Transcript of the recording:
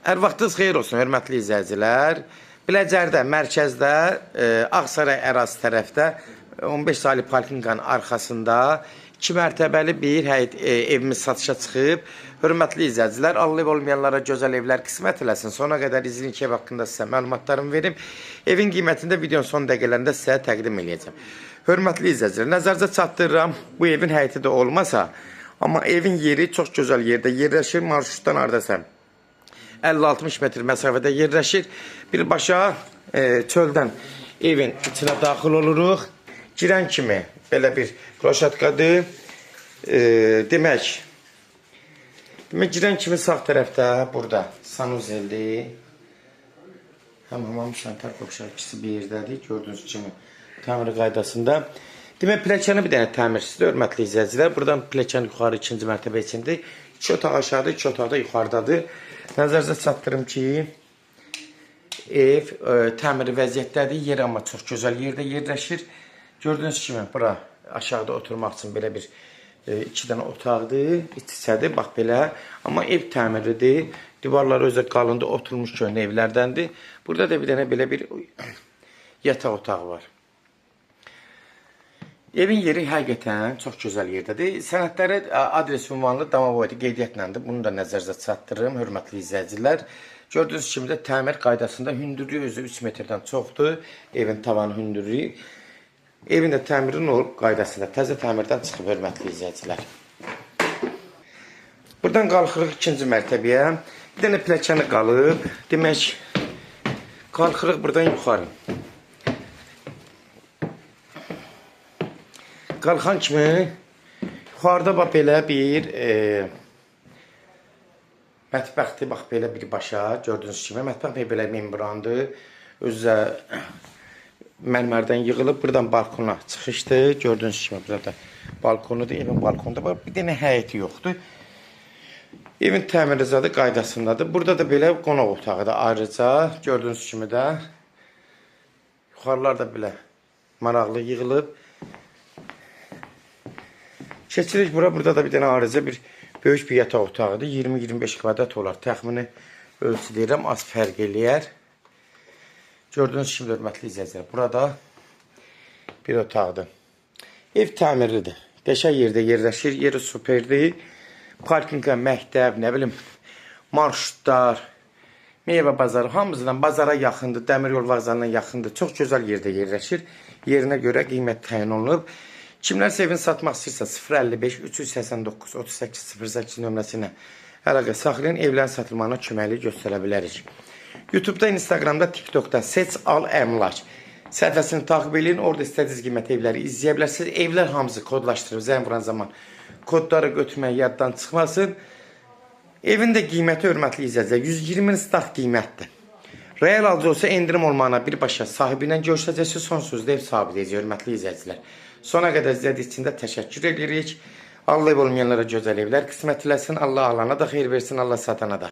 Hər vaxtınız xeyir olsun, hörmətli izləyicilər. Biləcərdə, mərkəzdə, Ağsaray ərazi tərəfdə 15 saylı parkinqanın arxasında 2 mərtəbəli bir evimiz satışa çıxıb. Hörmətli izləyicilər, Allah olmayanlara gözəl evlər qismət eləsin. Sona qədər izin ev haqqında sizə məlumatlarımı verim. Evin qiymətində videonun son dəqiqələrində sizə təqdim edəcəm. Hörmətli izləyicilər, nəzərinizə çatdırıram. Bu evin həyəti də olmasa, amma evin yeri çox gözəl yerdə yerləşir. Marşrutdan hardasa 50-60 metr məsafədə yerləşir. Birbaşa çöldən evin içinə daxil oluruq. Girən kimi belə bir kloşatkadır. Demək, girən kimi sağ tərəfdə burada sanuzeldir. Hamam şantar qopşar ikisi bir yerdədir. Gördüyünüz kimi təmir qaydasında. Demək, pilləkəni bir dənə təmirsizdir, hörmətli izləyicilər. Buradan pilləkən yuxarı 2-ci mərtəbə içindir. 2 otaq aşağıdır, 2 otaq da yuxarıdadır. Nəzərinizə çatdırım ki, ev təmiri vəziyyətdədir. Yer amma çox gözəl yerdə yerləşir. Gördüyünüz kimi, bura aşağıda oturmaq üçün belə bir 2 dənə otaqdır, içədir, bax belə. Amma ev təmirlidir. Divarları özə qalında oturmuş köhnə evlərdəndir. Burada da bir dənə belə bir yataq otağı var. Evin yeri həqiqətən çox gözəl yerdədir. Sənədləri adres ünvanlı Damavoyda qeydiyyatlandır. Bunu da nəzərinizə çatdırırım, hörmətli izləyicilər. Gördüyünüz kimi də təmir qaydasında hündürlüyü özü 3 metrdən çoxdur. Evin tavanı hündürlüyü. Evin də təmirin qaydasında təzə təmirdən çıxıb, hörmətli izləyicilər. Buradan qalxırıq 2-ci mərtəbəyə. Bir dənə pilləkəni qalıb. Demək, qalxırıq buradan yuxarı. Qalxan kimi yuxarıda bax belə bir mətbəxdir, bax belə birbaşa, gördüyünüz kimi mətbəx belə membrandır, özü mərmərdən yığılıb, buradan balkona çıxışdır, gördüyünüz kimi burada balkonudur, evin balkonda bax bir dənə həyəti yoxdur. Evin təmirizadı qaydasındadır, burada da belə qonaq otağıdır ayrıca, gördüyünüz kimi də yuxarılar da belə maraqlı yığılıb. Keçirik bura, burada da bir dənə ayrıca bir böyük bir yataq otağıdır. 20-25 kvadrat olar. Təxmini ölçü deyirəm, az fərq eləyər. Gördüyünüz kimi, hörmətli izləyicilər, burada bir otaqdır. Ev təmirlidir. Qəşəng yerdə yerləşir, yeri superdir. Parkinqə, məktəb, nə bilim, marşrutlar, meyvə bazarı, hamısından bazara yaxındır, dəmir yol vağzalına yaxındır. Çox gözəl yerdə yerləşir. Yerinə görə qiymət təyin olunub. Kimlərsə evini satmaq istəyirsə 055 389 3808 nömrəsi ilə əlaqə saxlayın, evlərin satılmağına köməklik göstərə bilərik. YouTube'da, Instagram'da, TikTok'da seç, al, əmlak səhifəsini takip edin. Orada istədiyiniz qiymət evləri izləyə bilərsiniz. Evlər hamısı kodlaşdırıb, zəng vuran zaman kodları götürmək yaddan çıxmasın. Evin də qiyməti, hörmətli izləyicilər, 120 start qiymətdir. Real alıcı olsa endirim olmağına birbaşa sahibi ilə görüşəcəksiniz. Son sözdə ev sahibi deyəcək, hörmətli izləyicilər. Sona qədər izlədiyi üçün də təşəkkür edirik. Allah olmayanlara gözəl evlər qismət eləsin. Allah alana da xeyir versin, Allah satana da.